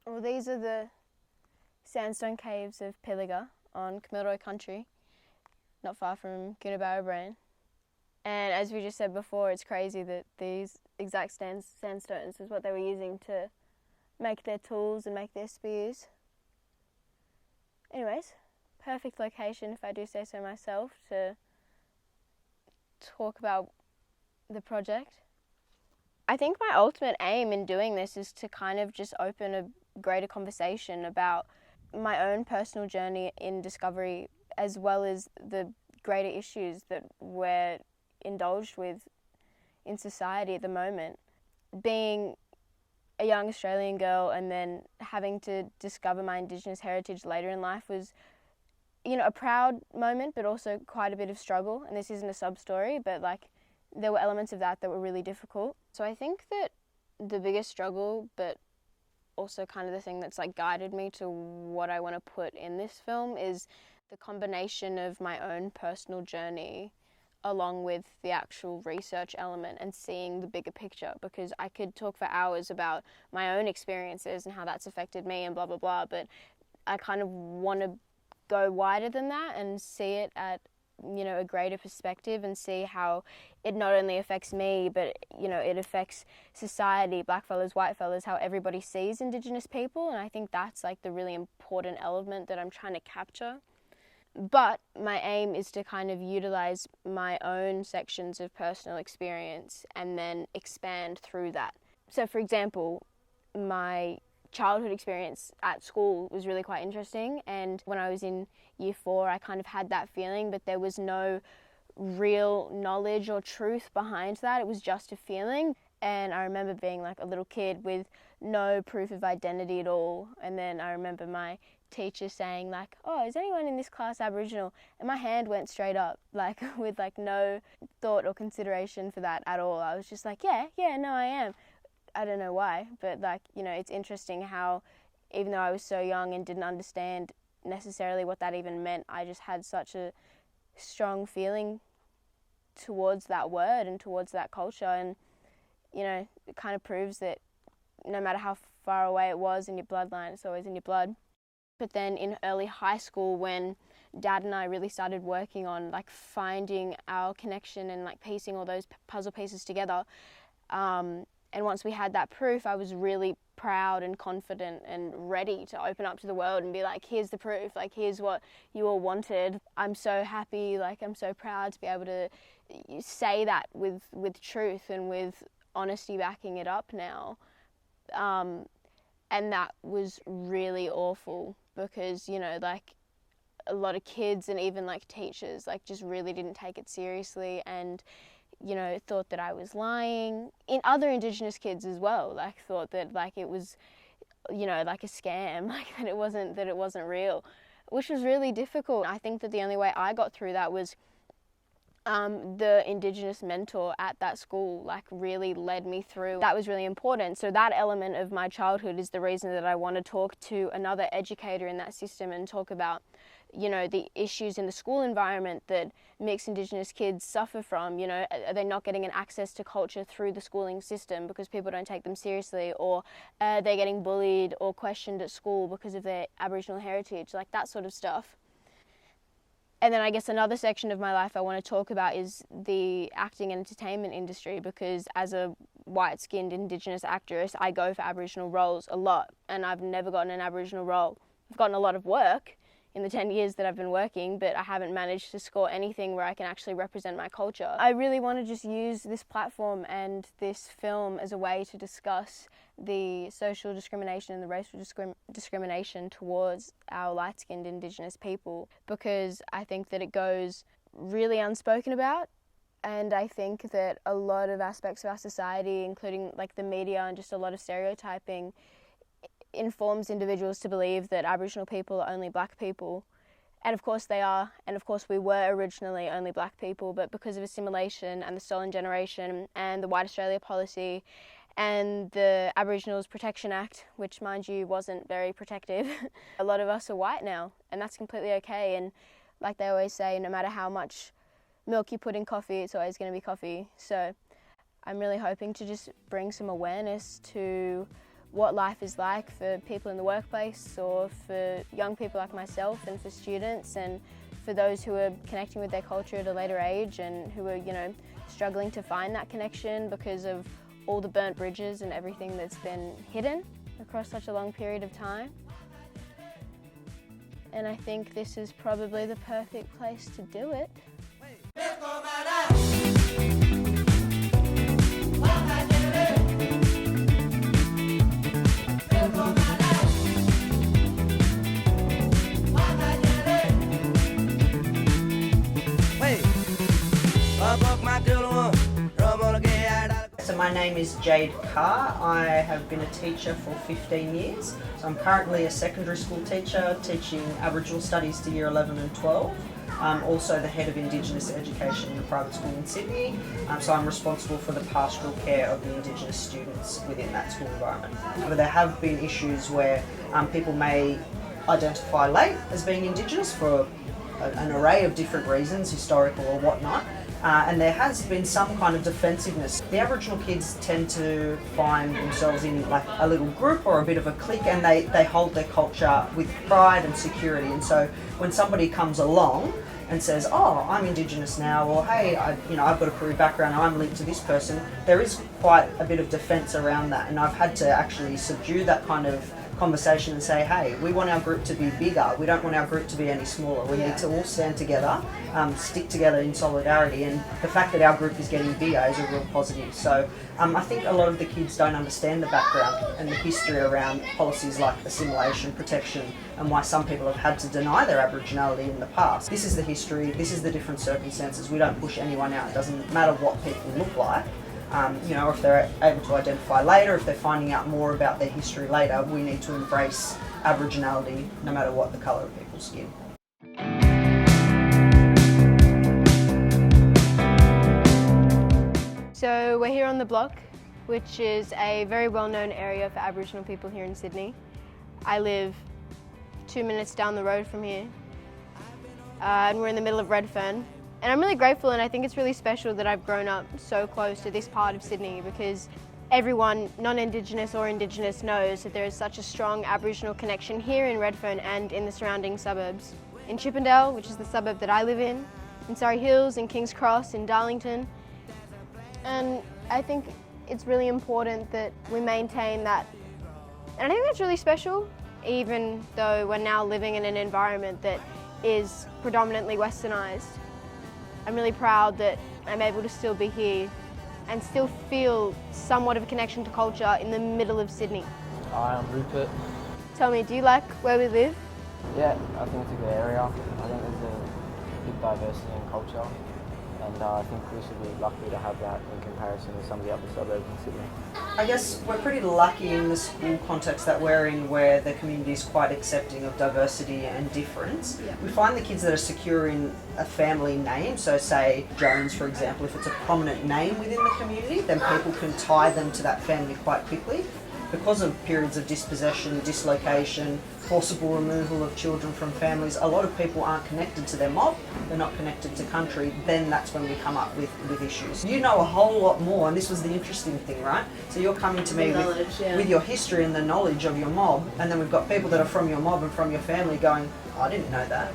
Well, these are the sandstone caves of Pilliga on Kamilaroi country, not far from Kamilaroi. And as we just said before, it's crazy that these exact sandstones is what they were using to make their tools and make their spears. Anyways, perfect location, if I do say so myself, to talk about the project. I think my ultimate aim in doing this is to kind of just open a greater conversation about my own personal journey in discovery, as well as the greater issues that we're indulged with in society at the moment. Being a young Australian girl and then having to discover my Indigenous heritage later in life was, a proud moment, but also quite a bit of struggle. And this isn't a sub-story, but there were elements of that were really difficult. So I think that the biggest struggle, but also kind of the thing that's guided me to what I want to put in this film, is the combination of my own personal journey along with the actual research element and seeing the bigger picture, because I could talk for hours about my own experiences and how that's affected me and blah, blah, blah, but I kind of want to go wider than that and see it at, a greater perspective and see how it not only affects me, but, it affects society, black fellas, white fellas, how everybody sees Indigenous people. And I think that's the really important element that I'm trying to capture. But my aim is to kind of utilize my own sections of personal experience and then expand through that. So for example, my childhood experience at school was really quite interesting, and when I was in year 4 I kind of had that feeling, but there was no real knowledge or truth behind that. It was just a feeling, and I remember being a little kid with no proof of identity at all. And then I remember my teacher saying oh, is anyone in this class Aboriginal? And my hand went straight up, with no thought or consideration for that at all. I was just yeah, no, I am. I don't know why, but it's interesting how even though I was so young and didn't understand necessarily what that even meant, I just had such a strong feeling towards that word and towards that culture. And it kind of proves that no matter how far away it was in your bloodline, it's always in your blood. But then in early high school, when Dad and I really started working on finding our connection and piecing all those puzzle pieces together, and once we had that proof, I was really proud and confident and ready to open up to the world and be here's the proof, here's what you all wanted. I'm so happy, I'm so proud to be able to say that with truth and with honesty backing it up now. And that was really awful because, a lot of kids and even teachers just really didn't take it seriously and thought that I was lying. In other Indigenous kids as well, thought that it was, a scam, that it wasn't real, which was really difficult. I think that the only way I got through that was the Indigenous mentor at that school really led me through. That was really important. So that element of my childhood is the reason that I want to talk to another educator in that system and talk about the issues in the school environment that mixed Indigenous kids suffer from. Are they not getting an access to culture through the schooling system because people don't take them seriously, or they're getting bullied or questioned at school because of their Aboriginal heritage, that sort of stuff. And then I guess another section of my life I want to talk about is the acting and entertainment industry, because as a white-skinned Indigenous actress, I go for Aboriginal roles a lot, and I've never gotten an Aboriginal role. I've gotten a lot of work in the 10 years that I've been working, but I haven't managed to score anything where I can actually represent my culture. I really want to just use this platform and this film as a way to discuss the social discrimination and the racial discrimination towards our light-skinned Indigenous people, because I think that it goes really unspoken about. And I think that a lot of aspects of our society, including the media and just a lot of stereotyping, informs individuals to believe that Aboriginal people are only black people. And of course they are, and of course we were originally only black people, but because of assimilation and the Stolen Generation and the White Australia policy and the Aboriginals Protection Act, which mind you wasn't very protective, a lot of us are white now, and that's completely okay. And like they always say, no matter how much milk you put in coffee, it's always going to be coffee. So I'm really hoping to just bring some awareness to what life is like for people in the workplace or for young people like myself and for students and for those who are connecting with their culture at a later age and who are, struggling to find that connection because of all the burnt bridges and everything that's been hidden across such a long period of time. And I think this is probably the perfect place to do it. So my name is Jade Carr. I have been a teacher for 15 years. So I'm currently a secondary school teacher teaching Aboriginal studies to year 11 and 12. I'm also the head of Indigenous education in a private school in Sydney. So I'm responsible for the pastoral care of the Indigenous students within that school environment. But there have been issues where people may identify late as being Indigenous for an array of different reasons, historical or whatnot. And there has been some kind of defensiveness. The Aboriginal kids tend to find themselves in like a little group or a bit of a clique, and they hold their culture with pride and security. And so when somebody comes along and says, oh, I'm Indigenous now, or hey, I've got a Koori background, I'm linked to this person, there is quite a bit of defence around that. And I've had to actually subdue that kind of conversation and say, hey, we want our group to be bigger. We don't want our group to be any smaller. We need to all stand together, stick together in solidarity, and the fact that our group is getting bigger is a real positive. So I think a lot of the kids don't understand the background and the history around policies like assimilation, protection, and why some people have had to deny their Aboriginality in the past. This is the history, this is the different circumstances. We don't push anyone out. It doesn't matter what people look like. If they're able to identify later, if they're finding out more about their history later, we need to embrace Aboriginality no matter what the colour of people's skin. So we're here on the block, which is a very well-known area for Aboriginal people here in Sydney. I live 2 minutes down the road from here, and we're in the middle of Redfern. And I'm really grateful, and I think it's really special that I've grown up so close to this part of Sydney, because everyone, non-Indigenous or Indigenous, knows that there is such a strong Aboriginal connection here in Redfern and in the surrounding suburbs. In Chippendale, which is the suburb that I live in Surrey Hills, in King's Cross, in Darlington. And I think it's really important that we maintain that. And I think that's really special, even though we're now living in an environment that is predominantly westernised. I'm really proud that I'm able to still be here and still feel somewhat of a connection to culture in the middle of Sydney. Hi, I'm Rupert. Tell me, do you like where we live? Yeah, I think it's a good area. I think there's a big diversity in culture, and I think we should be lucky to have that in comparison to some of the other suburbs in Sydney. I guess we're pretty lucky in the school context that we're in, where the community is quite accepting of diversity and difference. Yeah. We find the kids that are secure in a family name, so say Jones, for example, if it's a prominent name within the community, then people can tie them to that family quite quickly. Because of periods of dispossession, dislocation, forcible removal of children from families, a lot of people aren't connected to their mob, they're not connected to country, then that's when we come up with issues. You know a whole lot more, and this was the interesting thing, right? So you're coming to me with your history and the knowledge of your mob, and then we've got people that are from your mob and from your family going, I didn't know that.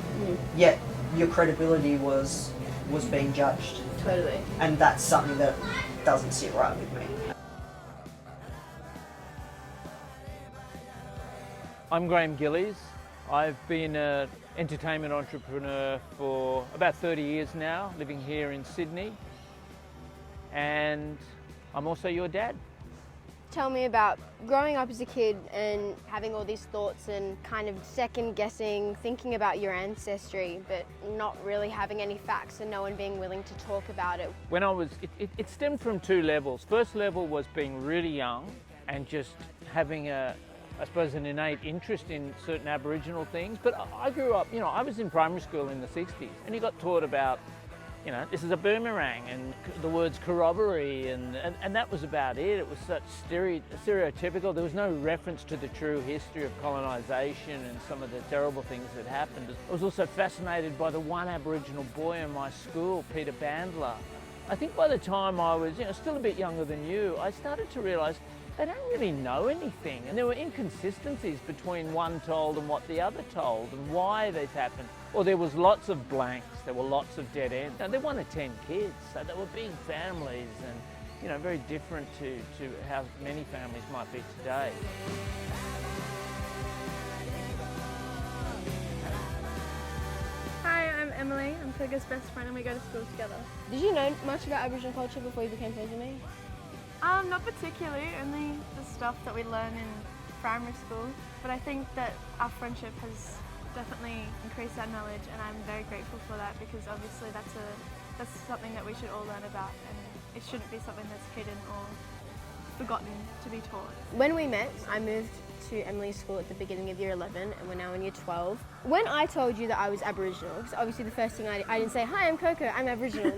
Yet your credibility was being judged. Totally. And that's something that doesn't sit right with me. I'm Graham Gillies. I've been an entertainment entrepreneur for about 30 years now, living here in Sydney. And I'm also your dad. Tell me about growing up as a kid and having all these thoughts and kind of second guessing, thinking about your ancestry, but not really having any facts and no one being willing to talk about it. When it stemmed from two levels. First level was being really young and just having I suppose an innate interest in certain Aboriginal things. But I grew up, I was in primary school in the 60s, and you got taught about, this is a boomerang and the words corroboree, and that was about it. It was such stereotypical. There was no reference to the true history of colonisation and some of the terrible things that happened. I was also fascinated by the one Aboriginal boy in my school, Peter Bandler. I think by the time I was, still a bit younger than you, I started to realise they don't really know anything. And there were inconsistencies between one told and what the other told and why this happened. Or there was lots of blanks, there were lots of dead ends. Now, they want to 10 kids, so they were big families and, you know, very different to how many families might be today. Hi, I'm Emily. I'm Koga's best friend and we go to school together. Did you know much about Aboriginal culture before you became friends with me? Not particularly, only the stuff that we learn in primary school. But I think that our friendship has definitely increased our knowledge, and I'm very grateful for that, because obviously that's something that we should all learn about, and it shouldn't be something that's hidden or forgotten to be taught. When we met, I moved to Emily's school at the beginning of year 11 and we're now in year 12. When I told you that I was Aboriginal, because obviously the first thing I didn't say, hi, I'm Coco, I'm Aboriginal.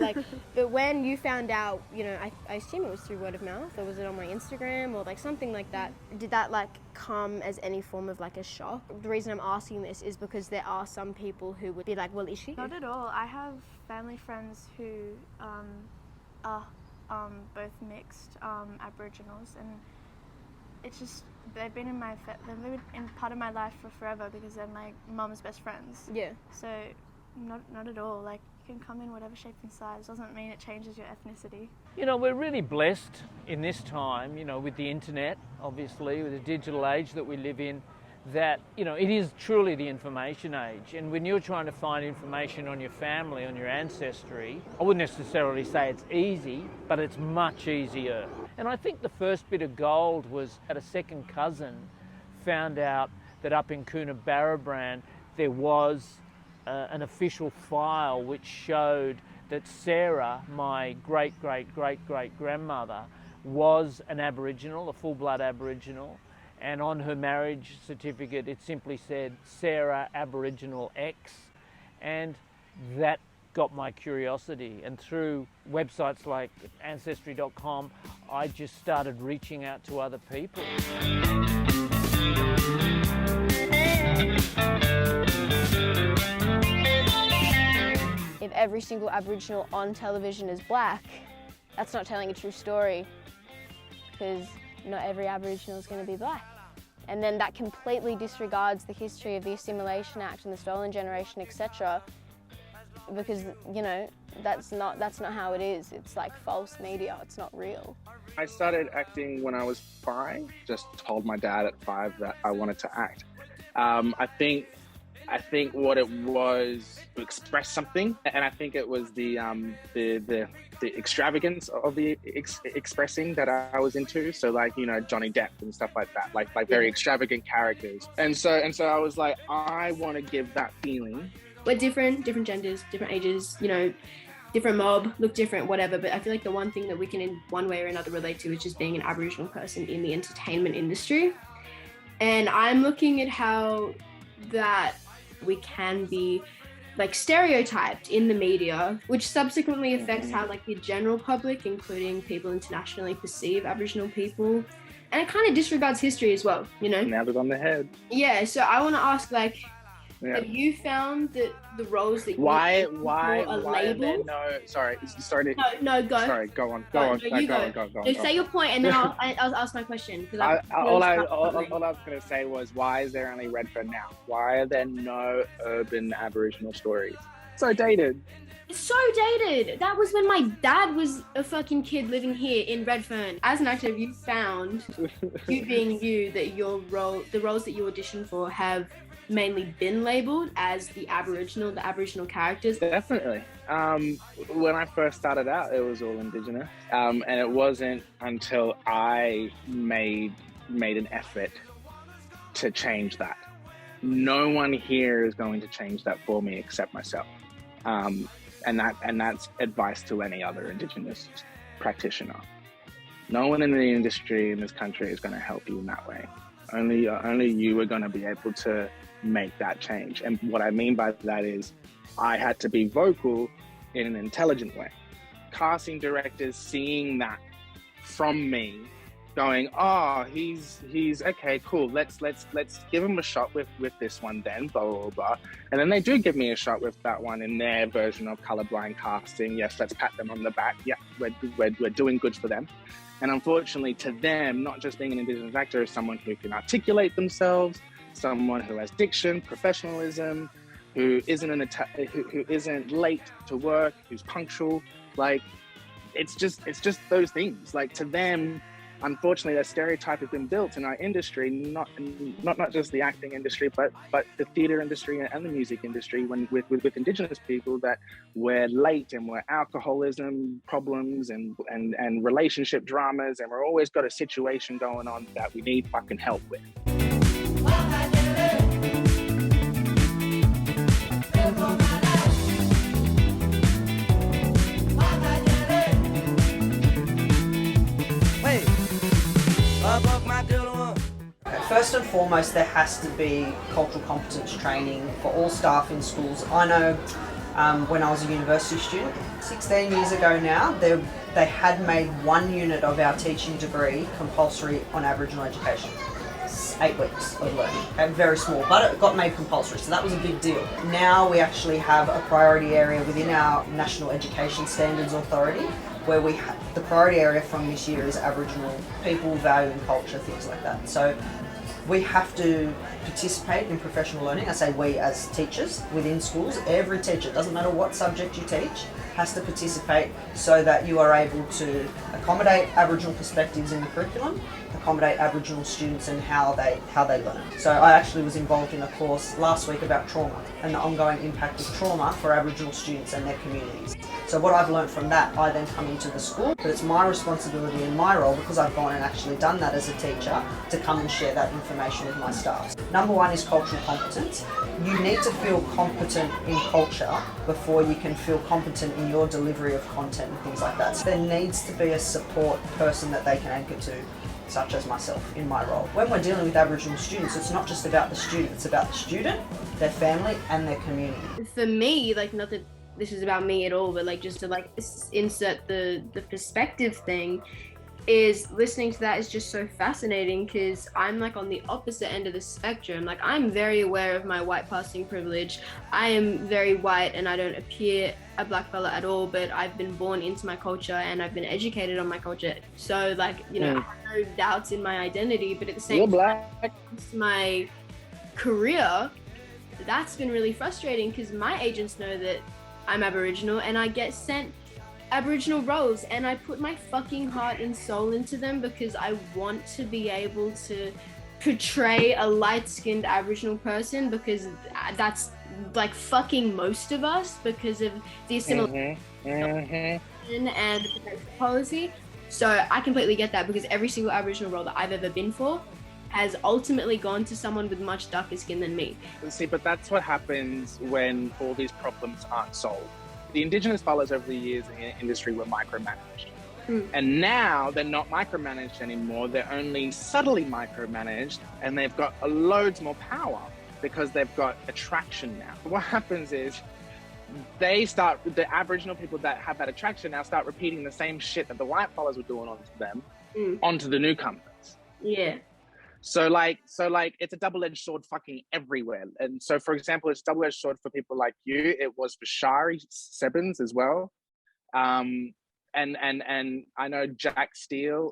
But when you found out, you know, I assume it was through word of mouth, or was it on my Instagram or like something like that? Did that like come as any form of like a shock? The reason I'm asking this is because there are some people who would be like, well, is she? Not at all. I have family friends who are both mixed Aboriginals, and it's just they've been in part of my life for forever because they're my mum's best friends. Yeah. So not at all. Like, you can come in whatever shape and size. Doesn't mean it changes your ethnicity. You know, we're really blessed in this time, you know, with the internet, obviously, with the digital age that we live in, that, you know, it is truly the information age. And when you're trying to find information on your family, on your ancestry, I wouldn't necessarily say it's easy, but it's much easier. And I think the first bit of gold was that a second cousin found out that up in Coonabarabran there was an official file which showed that Sarah, my great-great-great-great-grandmother, was an Aboriginal, a full-blood Aboriginal. And on her marriage certificate, it simply said Sarah Aboriginal X. And that got my curiosity. And through websites like Ancestry.com, I just started reaching out to other people. If every single Aboriginal on television is black, that's not telling a true story, because not every Aboriginal is going to be black. And then that completely disregards the history of the Assimilation Act and the Stolen Generation, etc. Because, you know, that's not how it is. It's like false media. It's not real. I started acting when I was 5. Just told my dad at 5 that I wanted to act. I think what it was to express something, and I think it was the extravagance of the expressing that I was into. So, like, you know, Johnny Depp and stuff like that, like very extravagant characters. And so I was like, I want to give that feeling. We're different genders, different ages, you know, different mob, look different, whatever. But I feel like the one thing that we can in one way or another relate to is just being an Aboriginal person in the entertainment industry. And I'm looking at how that we can be like stereotyped in the media, which subsequently affects how like the general public, including people internationally, perceive Aboriginal people. And it kind of disregards history as well, you know? Nailed it on the head. Yeah, so I want to ask, like, have you found that the roles that why are labeled? No, go on. Sorry, go on. Go. Say your point, and then I'll ask my question. All I was going to say was, why is there only Redfern now? Why are there no urban Aboriginal stories? So dated. It's so dated. That was when my dad was a fucking kid living here in Redfern. As an actor, you found, you being you, that the roles that you auditioned for have mainly been labelled as the Aboriginal characters? Definitely. When I first started out, it was all Indigenous, and it wasn't until I made an effort to change that. No one here is going to change that for me except myself, and that's advice to any other Indigenous practitioner. No one in the industry in this country is going to help you in that way. Only you are going to be able to make that change. And what I mean by that is I had to be vocal in an intelligent way. Casting directors seeing that from me going, oh, he's okay, cool. Let's give him a shot with this one then, blah blah blah. And then they do give me a shot with that one in their version of colorblind casting. Yes, let's pat them on the back. Yeah, we're doing good for them. And unfortunately, to them, not just being an Indigenous actor is someone who can articulate themselves, someone who has diction, professionalism, who isn't late to work, who's punctual. Like, it's just those things. Like, to them, unfortunately, a stereotype has been built in our industry, not just the acting industry, but the theatre industry and the music industry, with Indigenous people, that we're late and we're alcoholism problems and relationship dramas, and we're always got a situation going on that we need fucking help with. First and foremost, there has to be cultural competence training for all staff in schools. I know when I was a university student, 16 years ago now, they had made one unit of our teaching degree compulsory on Aboriginal education. 8 weeks of learning. Okay, very small, but it got made compulsory, so that was a big deal. Now we actually have a priority area within our National Education Standards Authority, where we the priority area from this year is Aboriginal people, value and culture, things like that. So we have to participate in professional learning. I say we as teachers within schools. Every teacher, it doesn't matter what subject you teach, has to participate so that you are able to accommodate Aboriginal perspectives in the curriculum, accommodate Aboriginal students and how they learn. So I actually was involved in a course last week about trauma and the ongoing impact of trauma for Aboriginal students and their communities. So what I've learned from that, I then come into the school, but it's my responsibility and my role, because I've gone and actually done that as a teacher, to come and share that information with my staff. Number one is cultural competence. You need to feel competent in culture before you can feel competent in your delivery of content and things like that. So there needs to be a support person that they can anchor to, such as myself in my role. When we're dealing with Aboriginal students, it's not just about the student, it's about the student, their family and their community. For me, like, not that this is about me at all, but like, just to like insert the perspective thing, is listening to that is just so fascinating, because I'm like on the opposite end of the spectrum. Like, I'm very aware of my white passing privilege. I am very white and I don't appear a black fella at all, but I've been born into my culture and I've been educated on my culture. So like, you know, I have no doubts in my identity, but at the same time, my career, that's been really frustrating, because my agents know that I'm Aboriginal and I get sent Aboriginal roles and I put my fucking heart and soul into them, because I want to be able to portray a light-skinned Aboriginal person, because that's like fucking most of us, because of the assimilation and policy. So I completely get that, because every single Aboriginal role that I've ever been for has ultimately gone to someone with much darker skin than me. See, but that's what happens when all these problems aren't solved. The Indigenous fellows over the years in the industry were micromanaged. And now they're not micromanaged anymore. They're only subtly micromanaged, and they've got loads more power because they've got attraction now. What happens is the Aboriginal people that have that attraction now start repeating the same shit that the white fellows were doing onto them, onto the newcomers. Yeah. So like it's a double-edged sword fucking everywhere. And so, for example, it's a double-edged sword for people like you. It was for Shari Sebbins as well. And I know Jack Steele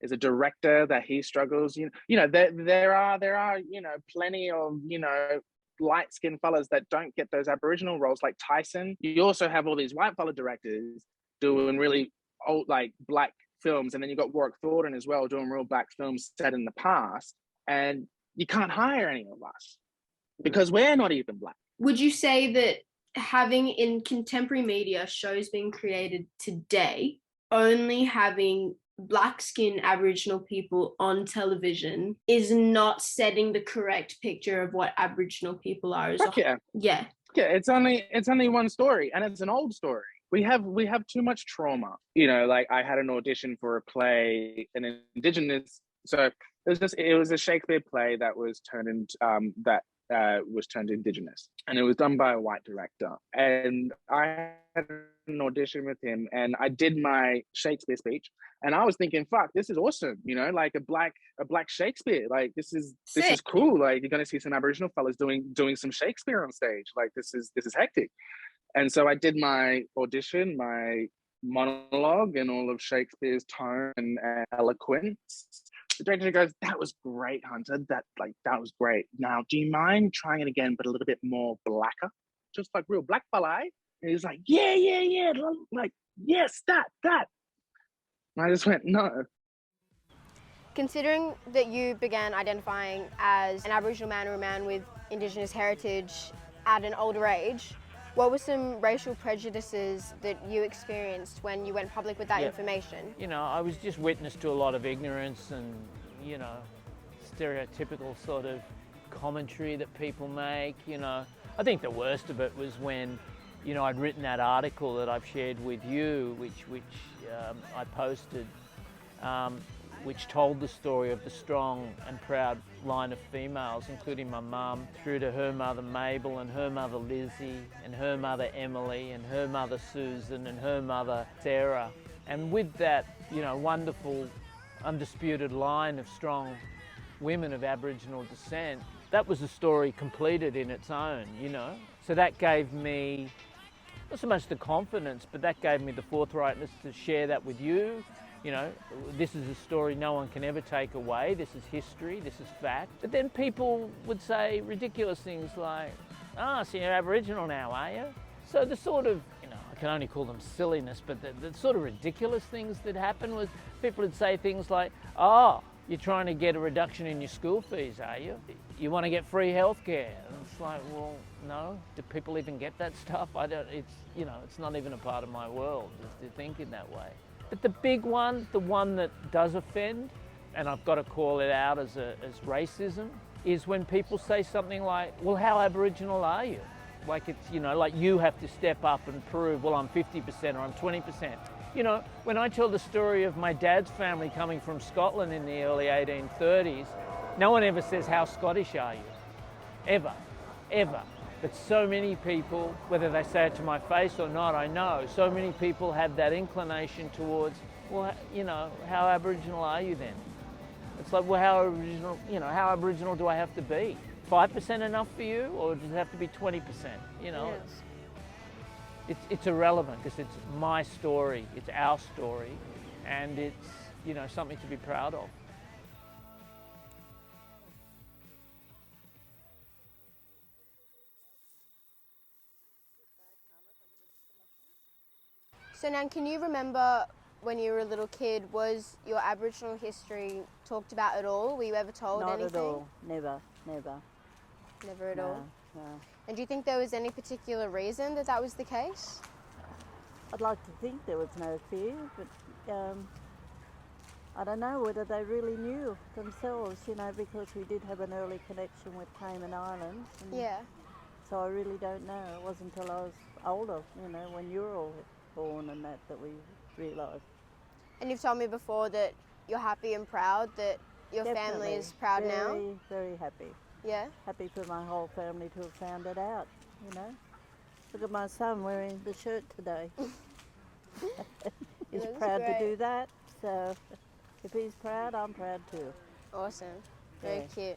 is a director that he struggles. You know, there are you know, plenty of, you know, light-skinned fellas that don't get those Aboriginal roles, like Tyson. You also have all these white fella directors doing really old, like, black films, and then you got Warwick Thornton as well doing real black films set in the past, and you can't hire any of us because we're not even black. Would you say that having in contemporary media shows being created today, only having black skinned Aboriginal people on television is not setting the correct picture of what Aboriginal people are as yeah. It's only one story, and it's an old story. We have too much trauma. You know, like, I had an audition for a play, an Indigenous, so it was a Shakespeare play that was turned into, that was turned Indigenous, and it was done by a white director. And I had an audition with him, and I did my Shakespeare speech, and I was thinking, "Fuck, this is awesome!" You know, like a black Shakespeare. Like this is cool. Like you're gonna see some Aboriginal fellas doing some Shakespeare on stage. Like this is hectic. And so I did my audition, my monologue, and all of Shakespeare's tone and eloquence. The director goes, "That was great, Hunter. That was great. Now, do you mind trying it again, but a little bit more blacker? Just like real black fella." And he's like, yeah. Like, yes, that. And I just went, no. Considering that you began identifying as an Aboriginal man or a man with Indigenous heritage at an older age, what were some racial prejudices that you experienced when you went public with that information? You know, I was just witness to a lot of ignorance and, you know, stereotypical sort of commentary that people make, you know. I think the worst of it was when, you know, I'd written that article that I've shared with you, which I posted, which told the story of the strong and proud line of females, including my mum, through to her mother Mabel and her mother Lizzie and her mother Emily and her mother Susan and her mother Sarah. And with that, you know, wonderful, undisputed line of strong women of Aboriginal descent, that was a story completed in its own, you know. So that gave me, not so much the confidence, but that gave me the forthrightness to share that with you. You know, this is a story no one can ever take away. This is history, this is fact. But then people would say ridiculous things like, "Ah, so you're Aboriginal now, are you?" So the sort of, you know, I can only call them silliness, but the sort of ridiculous things that happened was people would say things like, "Oh, you're trying to get a reduction in your school fees, are you? You want to get free healthcare?" And it's like, well, no. Do people even get that stuff? It's not even a part of my world to think in that way. But the big one, the one that does offend, and I've got to call it out as racism, is when people say something like, "Well, how Aboriginal are you?" Like it's, you know, like you have to step up and prove, "Well, I'm 50% or I'm 20%. You know, when I tell the story of my dad's family coming from Scotland in the early 1830s, no one ever says, "How Scottish are you?" Ever. But so many people, whether they say it to my face or not, I know, so many people have that inclination towards, "Well, you know, how Aboriginal are you then?" It's like, well, how Aboriginal do I have to be? 5% enough for you, or does it have to be 20%? You know, it's irrelevant because it's my story, it's our story, and it's, you know, something to be proud of. So now, can you remember when you were a little kid, was your Aboriginal history talked about at all? Were you ever told anything? Not at all, never. Never at all? No. And do you think there was any particular reason that was the case? I'd like to think there was no fear, but I don't know whether they really knew themselves, you know, because we did have an early connection with Cayman Islands. Yeah. So I really don't know. It wasn't until I was older, you know, when you were all born and that we realised. And you've told me before that you're happy and proud that your family is proud now? Very, very happy. Yeah? Happy for my whole family to have found it out, you know. Look at my son wearing the shirt today. He's proud to do that, so if he's proud, I'm proud too. Awesome. Very cute.